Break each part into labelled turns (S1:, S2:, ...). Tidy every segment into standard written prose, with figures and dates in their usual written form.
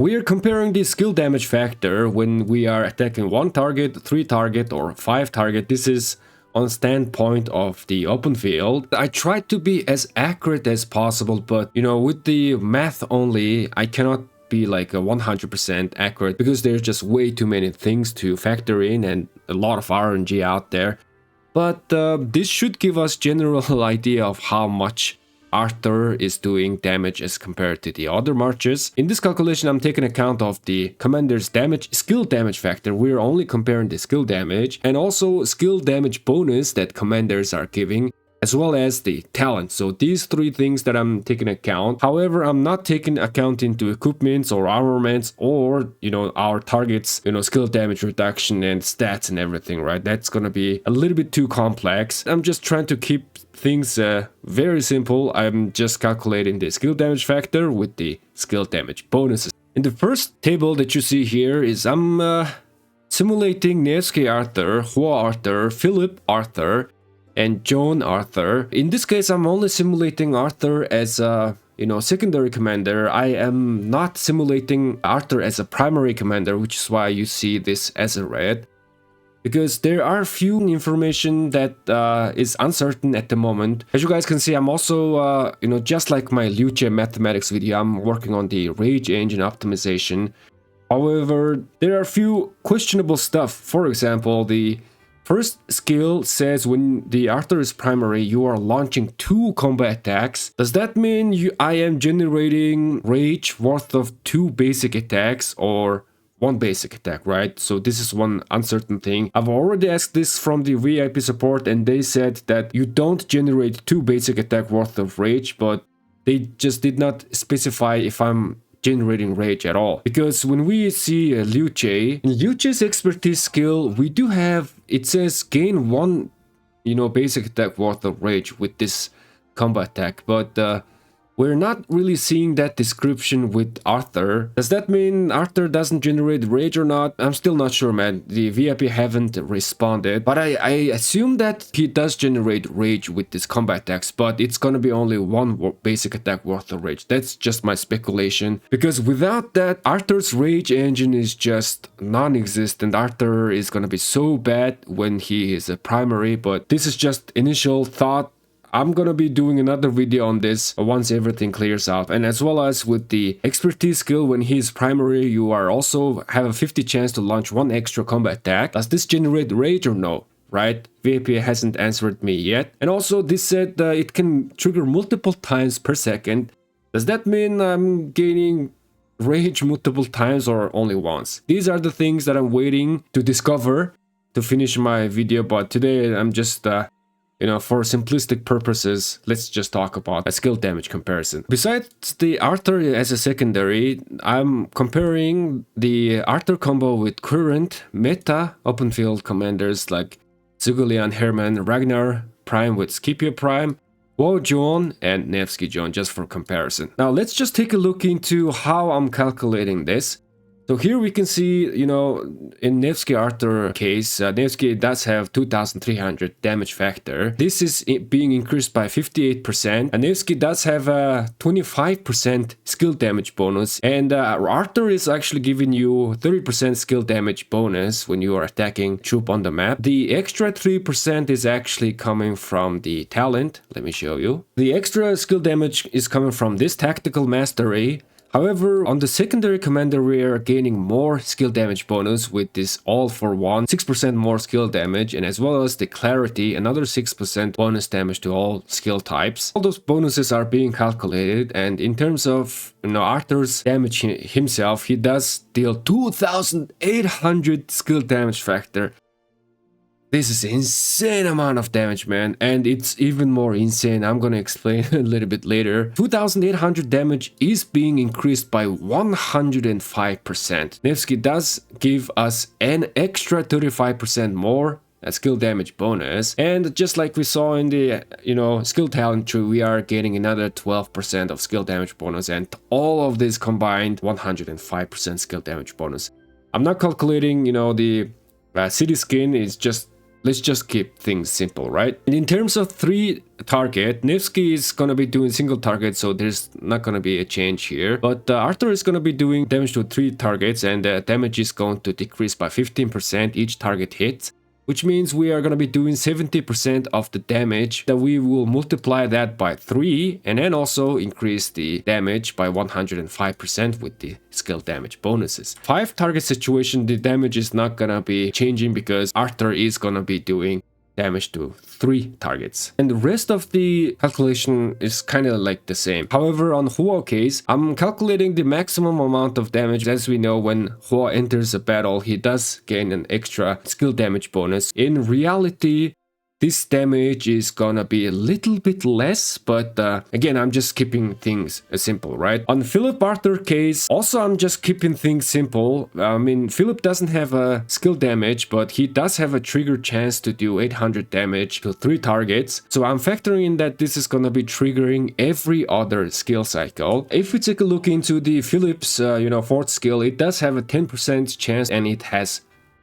S1: We are comparing the skill damage factor when we are attacking 1 target, 3 target, or 5 target. This is on standpoint of the open field. I try to be as accurate as possible, but with the math only, I cannot be like a 100% accurate because there's just way too many things to factor in and a lot of RNG out there. But this should give us general idea of how much Arthur is doing damage as compared to the other marches. In this calculation, I'm taking account of the commander's skill damage factor. We're only comparing the skill damage and also skill damage bonus that commanders are giving, as well as the talent. So these 3 things that I'm taking account. However, I'm not taking account into equipments or armaments or, our targets, skill damage reduction and stats and everything, right? That's gonna be a little bit too complex. I'm just trying to keep things very simple. I'm just calculating the skill damage factor with the skill damage bonuses. In the first table that you see here is I'm simulating Nevsky Arthur, Huo Arthur, Philip Arthur, and Joan Arthur. In this case, I'm only simulating Arthur as a secondary commander. I am not simulating Arthur as a primary commander, which is why you see this as a red. Because there are few information that is uncertain at the moment. As you guys can see, I'm also, just like my Luce mathematics video, I'm working on the rage engine optimization. However, there are few questionable stuff. For example, the first skill says when the Arthur is primary, you are launching 2 combat attacks. Does that mean I am generating rage worth of 2 basic attacks or 1 basic attack, right? So this is one uncertain thing. I've already asked this from the VIP support and they said that you don't generate 2 basic attack worth of rage, but they just did not specify if I'm generating rage at all. Because when we see Luce, in Luce's expertise skill, we do have, it says gain 1, basic attack worth of rage with this combat attack, but we're not really seeing that description with Arthur. Does that mean Arthur doesn't generate rage or not? I'm still not sure, man. The VIP haven't responded. But I assume that he does generate rage with this combat attacks, but it's gonna be only 1 basic attack worth of rage. That's just my speculation. Because without that, Arthur's rage engine is just non-existent. Arthur is gonna be so bad when he is a primary, but this is just initial thought. I'm gonna be doing another video on this once everything clears out, and as well as with the expertise skill, when he's primary, you are also have a 50 chance to launch 1 extra combat attack. Does this generate rage or no? Right? VIP hasn't answered me yet. And also this said it can trigger multiple times per second. Does that mean I'm gaining rage multiple times or only once? These are the things that I'm waiting to discover to finish my video, but today I'm just for simplistic purposes, let's just talk about a skill damage comparison. Besides the Arthur as a secondary, I'm comparing the Arthur combo with current meta open field commanders like Zugolian Hermann, Ragnar Prime with Scipio Prime, Huo Joan, and Nevsky Joan, just for comparison. Now let's just take a look into how I'm calculating this. So here we can see, in Nevsky Arthur case, Nevsky does have 2300 damage factor. This is being increased by 58%. And Nevsky does have a 25% skill damage bonus. And Arthur is actually giving you 30% skill damage bonus when you are attacking troop on the map. The extra 3% is actually coming from the talent. Let me show you. The extra skill damage is coming from this tactical mastery. However, on the secondary commander, we are gaining more skill damage bonus with this all for one, 6% more skill damage, and as well as the clarity, another 6% bonus damage to all skill types. All those bonuses are being calculated, and in terms of Arthur's damage himself, he does deal 2800 skill damage factor. This is an insane amount of damage, man, and it's even more insane. I'm gonna explain a little bit later. 2800 damage is being increased by 105%. Nevsky does give us an extra 35% more skill damage bonus, and just like we saw in the skill talent tree, we are getting another 12% of skill damage bonus, and all of this combined 105% skill damage bonus. I'm not calculating the city skin is just let's just keep things simple, right? And in terms of 3 target, Nevsky is gonna be doing single target, so there's not gonna be a change here. But Arthur is gonna be doing damage to 3 targets, and damage is going to decrease by 15% each target hits, which means we are gonna be doing 70% of the damage. That we will multiply that by 3, and then also increase the damage by 105% with the skill damage bonuses. 5 target situation, the damage is not gonna be changing because Arthur is gonna be doing damage to 3 targets. And the rest of the calculation is kind of like the same. However, on Huo case, I'm calculating the maximum amount of damage. As we know, when Huo enters a battle, he does gain an extra skill damage bonus. In reality, this damage is gonna be a little bit less, but again, I'm just keeping things simple, right? On Philip Arthur case, also I'm just keeping things simple. I mean, Philip doesn't have a skill damage, but he does have a trigger chance to do 800 damage to 3 targets. So I'm factoring in that this is gonna be triggering every other skill cycle. If we take a look into the Philip's, 4th skill, it does have a 10% chance, and it has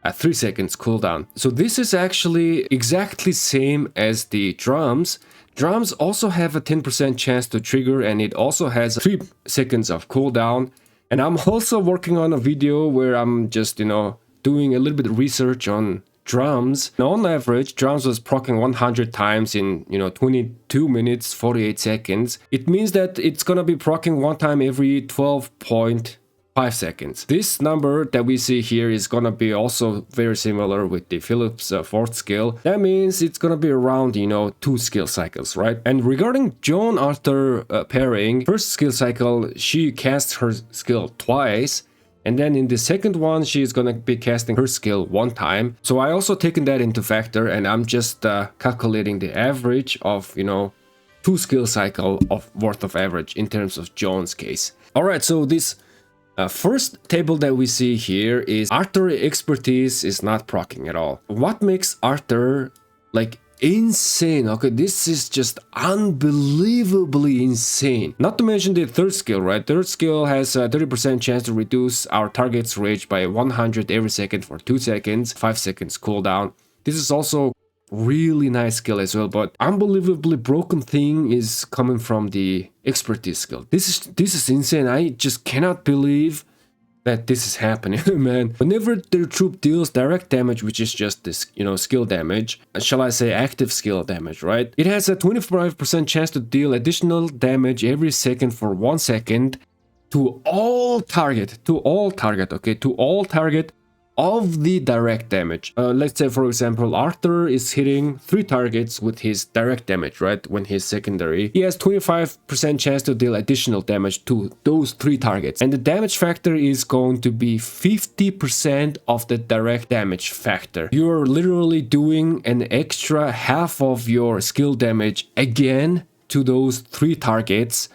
S1: a 3 seconds cooldown. So this is actually exactly same as the drums. Drums also have a 10% chance to trigger, and it also has 3 seconds of cooldown. And I'm also working on a video where I'm just, doing a little bit of research on drums. Now, on average, drums was proccing 100 times in, 22 minutes, 48 seconds. It means that it's gonna be proccing 1 time every 12.5 seconds. This number that we see here is gonna be also very similar with the Philip's 4th skill. That means it's gonna be around, 2 skill cycles, right? And regarding Joan Arthur pairing, first skill cycle, she casts her skill twice. And then in the second one, she is gonna be casting her skill 1 time. So I also taken that into factor, and I'm just calculating the average of, 2 skill cycle of worth of average in terms of Joan's case. Alright, so this first table that we see here is Arthur expertise is not proccing at all. What makes Arthur like insane? Okay, this is just unbelievably insane. Not to mention the 3rd skill, right? 3rd skill has a 30% chance to reduce our target's rage by 100 every second for 2 seconds, 5 seconds cooldown. This is also really nice skill as well, but unbelievably broken thing is coming from the expertise skill. This is insane. I just cannot believe that this is happening, man. Whenever their troop deals direct damage, which is just this, skill damage, shall I say active skill damage, right? It has a 25% chance to deal additional damage every second for 1 second to all target, of the direct damage. Let's say, for example, Arthur is hitting 3 targets with his direct damage, right? When he's secondary, he has 25% chance to deal additional damage to those 3 targets. And the damage factor is going to be 50% of the direct damage factor. You're literally doing an extra half of your skill damage again to those 3 targets,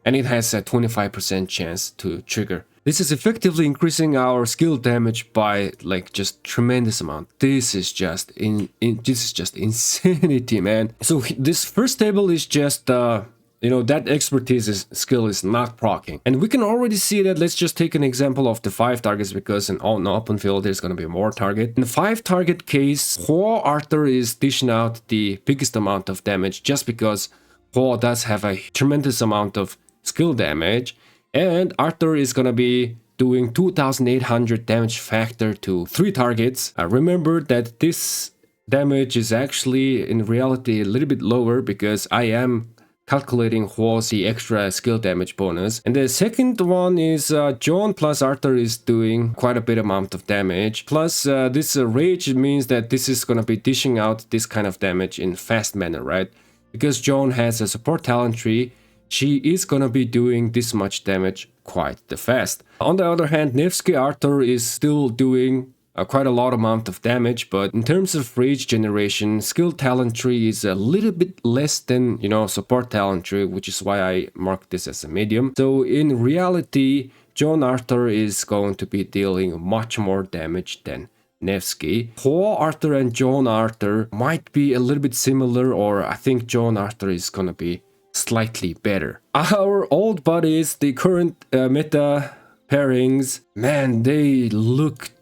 S1: and it has a 25% chance to trigger. This is effectively increasing our skill damage by like just tremendous amount. This is just insanity, man. So this first table is just that expertise skill is not proccing, and we can already see that. Let's just take an example of the 5 targets, because in on open field there's going to be more target. In the 5 target case, Huo Arthur is dishing out the biggest amount of damage just because Huo does have a tremendous amount of skill damage. And Arthur is gonna be doing 2800 damage factor to 3 targets. Remember that this damage is actually in reality a little bit lower because I am calculating Huo's the extra skill damage bonus. And the second one is Joan plus Arthur is doing quite a bit amount of damage. Plus this rage means that this is gonna be dishing out this kind of damage in fast manner, right? Because Joan has a support talent tree, she is gonna be doing this much damage quite fast. On the other hand, Nevsky Arthur is still doing quite a lot amount of damage, but in terms of rage generation, skill talent tree is a little bit less than, support talent tree, which is why I marked this as a medium. So in reality, Joan Arthur is going to be dealing much more damage than Nevsky. Huo Arthur and Joan Arthur might be a little bit similar, or I think Joan Arthur is gonna be slightly better. Our old buddies, the current meta pairings, man, they look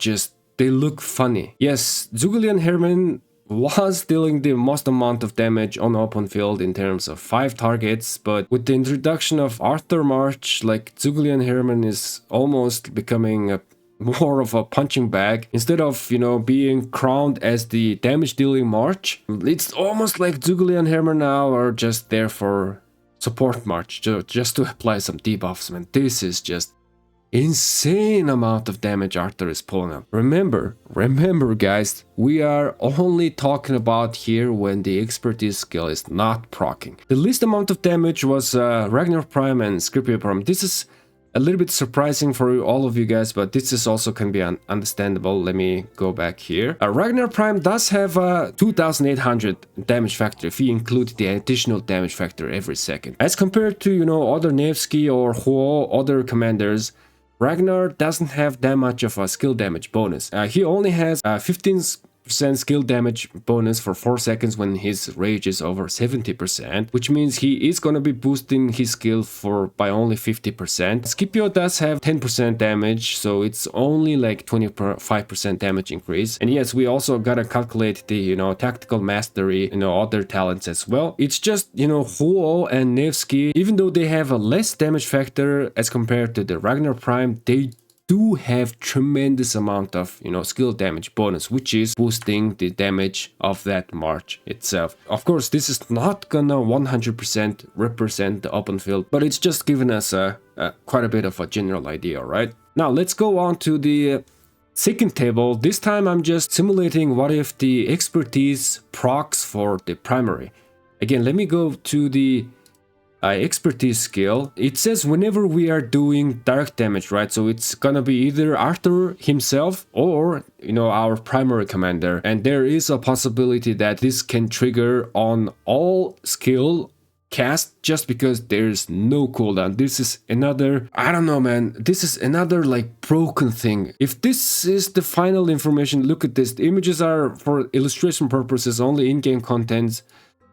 S1: funny. Yes, Zugli and Herman was dealing the most amount of damage on open field in terms of 5 targets, but with the introduction of Arthur March, like Zugli and Hermann is almost becoming a more of a punching bag. Instead of, you know, being crowned as the damage dealing March, it's almost like Zugli and Hermann now are just there for support March, just to apply some debuffs, man. This is just insane amount of damage Arthur is pulling up. Remember guys, we are only talking about here when the expertise skill is not proccing. The least amount of damage was Ragnar Prime and Scripio Prime. This is a little bit surprising for all of you guys, but this is also can be understandable. Let me go back here. Ragnar Prime does have a 2800 damage factor if you include the additional damage factor every second. As compared to, you know, other Nevsky or Huo, other commanders, Ragnar doesn't have that much of a skill damage bonus. He only has 15% skill damage bonus for 4 seconds when his rage is over 70%, which means he is gonna be boosting his skill by only 50%. Scipio does have 10% damage, so it's only like 25% damage increase. And yes, we also gotta calculate the, you know, tactical mastery, you know, other talents as well. It's just, you know, Huo and Nevsky, even though they have a less damage factor as compared to the Ragnar Prime, they do have tremendous amount of, you know, skill damage bonus, which is boosting the damage of that March itself. Of course, this is not gonna 100% represent the open field, but it's just giving us quite a bit of a general idea, right? Now let's go on to the second table. This time I'm just simulating what if the expertise procs for the primary. Again, let me go to the expertise skill. It says whenever we are doing direct damage, right? So it's gonna be either Arthur himself or, you know, our primary commander. And there is a possibility that this can trigger on all skill cast just because there's no cooldown. This is another, I don't know, man, this is another like broken thing. If this is the final information, look at this. The images are for illustration purposes only. In-game contents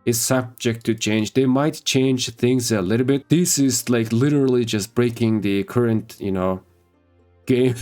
S1: is subject to change. They might change things a little bit. This is like literally just breaking the current, you know, game.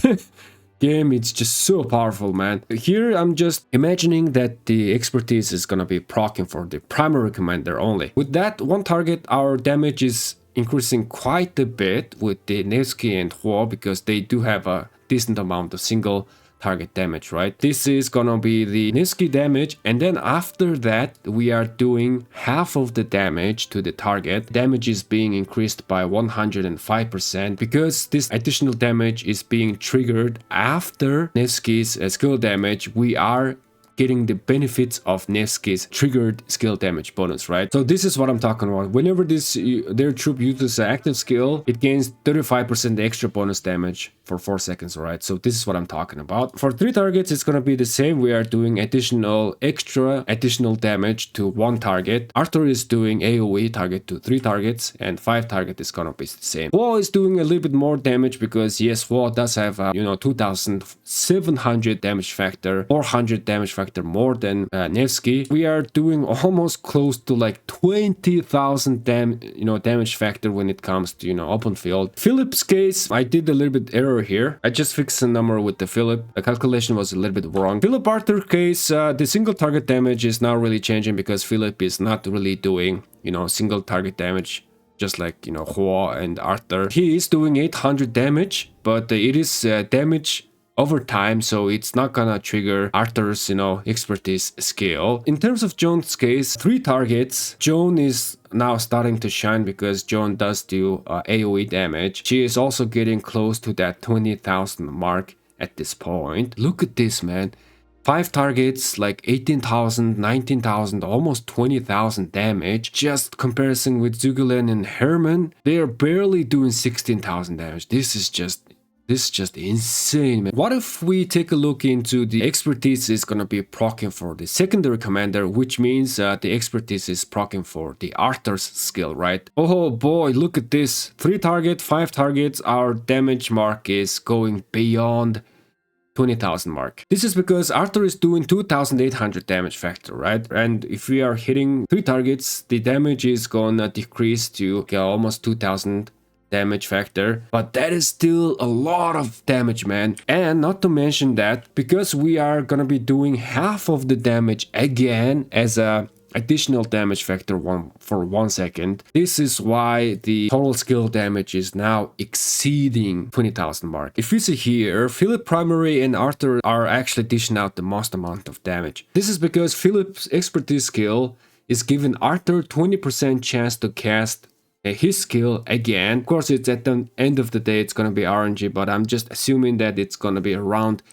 S1: It's just so powerful, man. Here I'm just imagining that the expertise is gonna be proccing for the primary commander only. With that one target, our damage is increasing quite a bit with the Nevsky and Huo because they do have a decent amount of single target damage, right? This is gonna be the Nevsky damage, and then after that we are doing half of the damage to the target. Damage is being increased by 105% because this additional damage is being triggered after Nevsky's skill damage. We are getting the benefits of Nevsky's triggered skill damage bonus, right? So this is what I'm talking about. Whenever their troop uses an active skill, it gains 35% extra bonus damage for 4 seconds, right? So this is what I'm talking about. For 3 targets, it's gonna be the same. We are doing additional damage to 1 target. Arthur is doing AoE target to 3 targets, and 5 target is gonna be the same. Huo is doing a little bit more damage because yes, Huo does have a, you know, 2700 damage factor, 400 damage factor more than Nevsky. We are doing almost close to like 20,000 damage factor when it comes to, you know, open field. Philip's case, I did a little bit error here. I just fixed the number with the Philip. The calculation was a little bit wrong. Philip Arthur case, the single target damage is now really changing because Philip is not really doing, you know, single target damage just like, you know, Huo and Arthur. He is doing 800 damage, but it is damage over time, so it's not gonna trigger Arthur's, you know, expertise skill. In terms of Joan's case, 3 targets. Joan is now starting to shine because Joan does do AoE damage. She is also getting close to that 20,000 mark at this point. Look at this, man. 5 targets, like 18,000, 19,000, almost 20,000 damage. Just comparison with Zugelen and Hermann, they are barely doing 16,000 damage. This is just insane, man. What if we take a look into the expertise is gonna be proccing for the secondary commander, which means the expertise is proccing for the Arthur's skill, right? Oh boy, look at this. 3 target, 5 targets, our damage mark is going beyond 20,000 mark. This is because Arthur is doing 2,800 damage factor, right? And if we are hitting 3 targets, the damage is gonna decrease to almost 2,000 damage factor, but that is still a lot of damage, man. And not to mention that because we are gonna be doing half of the damage again as a additional damage factor for 1 second. This is why the total skill damage is now exceeding 20,000 mark. If you see here, Philip Primary and Arthur are actually dishing out the most amount of damage. This is because Philip's expertise skill is giving Arthur 20% chance to cast his skill again. Of course, it's at the end of the day, it's gonna be RNG, but I'm just assuming that it's gonna be around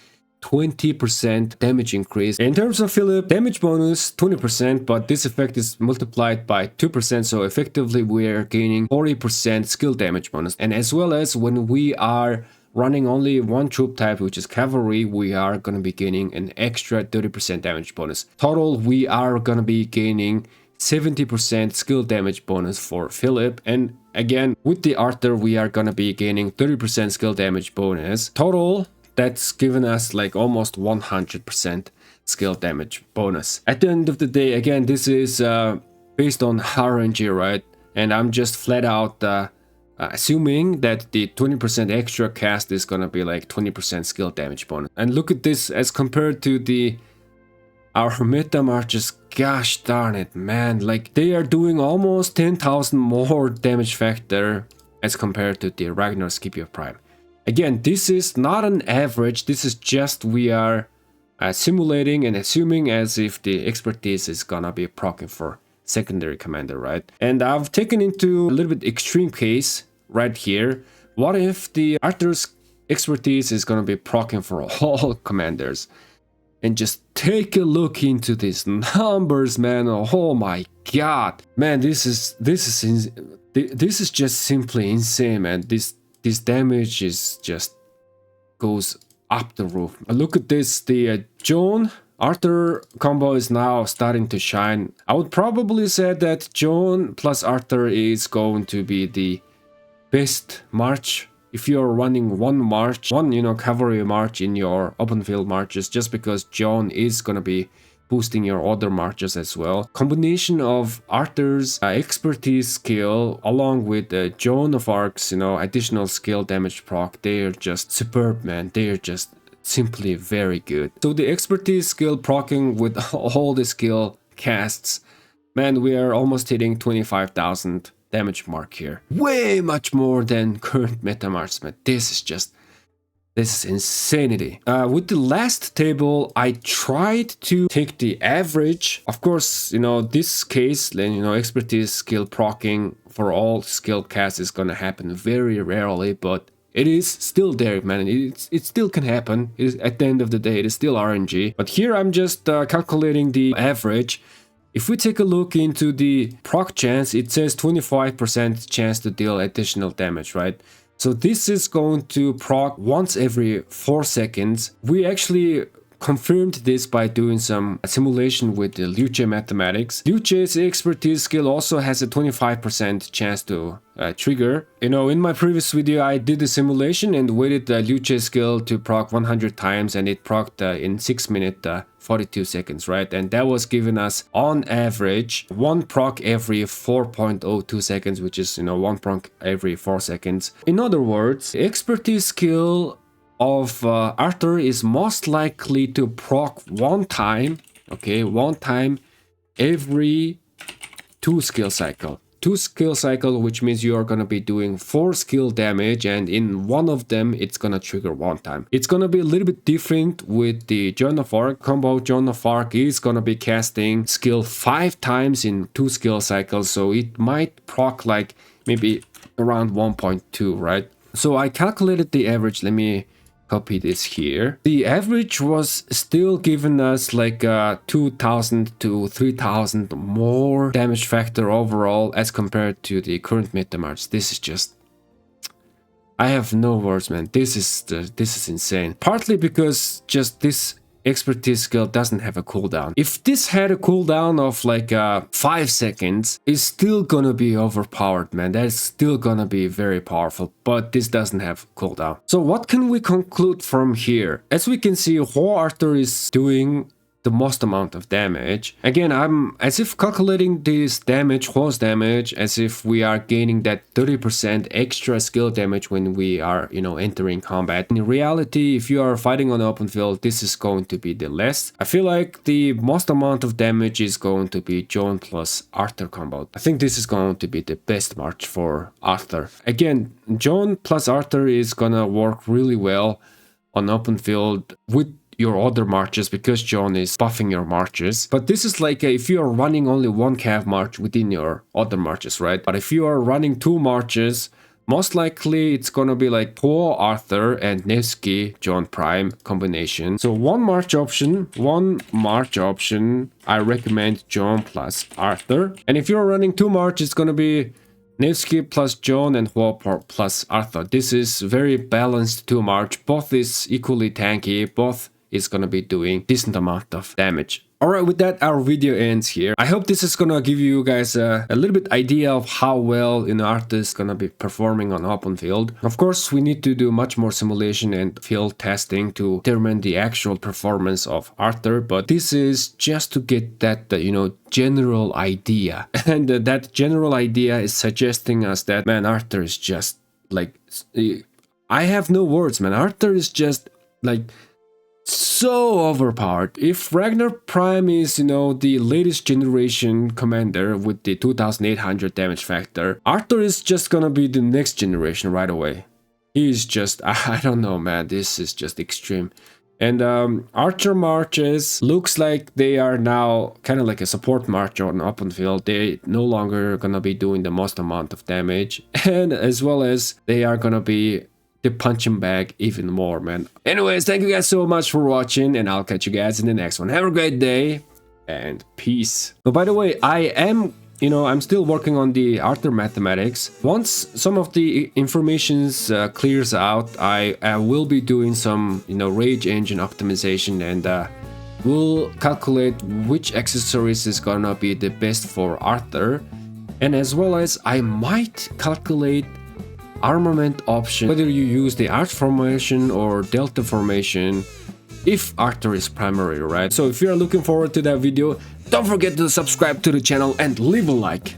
S1: 20% damage increase. In terms of Philip, damage bonus 20%, but this effect is multiplied by 2%, so effectively we are gaining 40% skill damage bonus. And as well as when we are running only one troop type, which is cavalry, we are going to be gaining an extra 30% damage bonus. Total, we are going to be gaining 70% skill damage bonus for Philip. And again, with the Arthur, we are going to be gaining 30% skill damage bonus. Total, that's given us like almost 100% skill damage bonus. At the end of the day, again, this is based on RNG, right? And I'm just flat out assuming that the 20% extra cast is gonna be like 20% skill damage bonus. And look at this as compared to our meta marches. Gosh darn it, man. Like they are doing almost 10,000 more damage factor as compared to the Ragnar Scipio Prime. Again, this is not an average, this is just we are simulating and assuming as if the expertise is gonna be proccing for secondary commander, right? And I've taken into a little bit extreme case right here. What if the Arthur's expertise is gonna be proccing for all commanders? And just take a look into these numbers, man. Oh my god. Man, this is just simply insane, man. This damage is just goes up the roof. Look at this, the Joan Arthur combo is now starting to shine. I would probably say that Joan plus Arthur is going to be the best march if you're running one cavalry march in your open field marches, just because Joan is gonna be boosting your other marches as well. Combination of Arthur's expertise skill along with Joan of Arc's additional skill damage proc, they are just superb, man. They are just simply very good. So the expertise skill procking with all the skill casts, man, we are almost hitting 25,000 damage mark here. Way much more than current meta march, man. This is insanity. With the last table, I tried to take the average. Of course, this case, expertise skill procking for all skill casts is gonna happen very rarely, but it is still there, man. It still can happen. At the end of the day, it is still RNG. But here I'm just calculating the average. If we take a look into the proc chance, it says 25% chance to deal additional damage, right? So this is going to proc once every 4 seconds. We actually confirmed this by doing some simulation with the Luce mathematics. Luce's expertise skill also has a 25% chance to trigger. In my previous video, I did a simulation and waited the Luce skill to proc 100 times, and it procced in 6 minutes 42 seconds, right? And that was giving us on average 1 proc every 4.02 seconds, which is 1 proc every 4 seconds. In other words, expertise skill of Arthur is most likely to proc one time every 2 skill cycle. 2 skill cycle, which means you are gonna be doing 4 skill damage, and in one of them it's gonna trigger 1 time. It's gonna be a little bit different with the Joan of Arc combo. Joan of Arc is gonna be casting skill 5 times in 2 skill cycles, so it might proc like maybe around 1.2, right? So I calculated the average. Let me copy this here. The average was still giving us like 2,000 to 3,000 more damage factor overall as compared to the current meta march. This is just, I have no words, man. This is insane. Partly because just this expertise skill doesn't have a cooldown. If this had a cooldown of like 5 seconds, it's still gonna be overpowered, man. That's still gonna be very powerful, but this doesn't have cooldown. So what can we conclude from here? As we can see, Huo Arthur is doing the most amount of damage. Again, I'm as if calculating this damage, Huo's damage, as if we are gaining that 30% extra skill damage when we are, entering combat. In reality, if you are fighting on the open field, this is going to be the less. I feel like the most amount of damage is going to be Joan plus Arthur combo. I think this is going to be the best match for Arthur. Again, Joan plus Arthur is gonna work really well on open field with your other marches because Joan is buffing your marches. But this is like if you are running only one cav march within your other marches, right? But if you are running 2 marches, most likely it's gonna be like Huo Arthur and Nevsky Joan Prime combination. So one march option, I recommend Joan plus Arthur. And if you're running 2 marches, it's gonna be Nevsky plus Joan and Huo plus Arthur. This is very balanced 2 march. Both is equally tanky. Both is gonna be doing decent amount of damage. Alright, with that, our video ends here. I hope this is gonna give you guys a little bit idea of how well Arthur is gonna be performing on open field. Of course, we need to do much more simulation and field testing to determine the actual performance of Arthur, but this is just to get that, general idea. And that general idea is suggesting us that, man, Arthur is just like... I have no words, man. Arthur is just like... so overpowered. If Ragnar Prime is, the latest generation commander with the 2800 damage factor, Arthur is just gonna be the next generation right away. He's just, I don't know, man, this is just extreme. And Archer marches looks like they are now kind of like a support march on open field. They no longer gonna be doing the most amount of damage, and as well as they are gonna be the punching bag even more, man. Anyways, thank you guys so much for watching, and I'll catch you guys in the next one. Have a great day, and peace. Oh, by the way, I'm still working on the Arthur mathematics. Once some of the informations clears out, I will be doing some, rage engine optimization, and we'll calculate which accessories is gonna be the best for Arthur, and as well as I might calculate armament option, whether you use the arch formation or delta formation, if Arthur is primary, right? So if you're looking forward to that video, don't forget to subscribe to the channel and leave a like.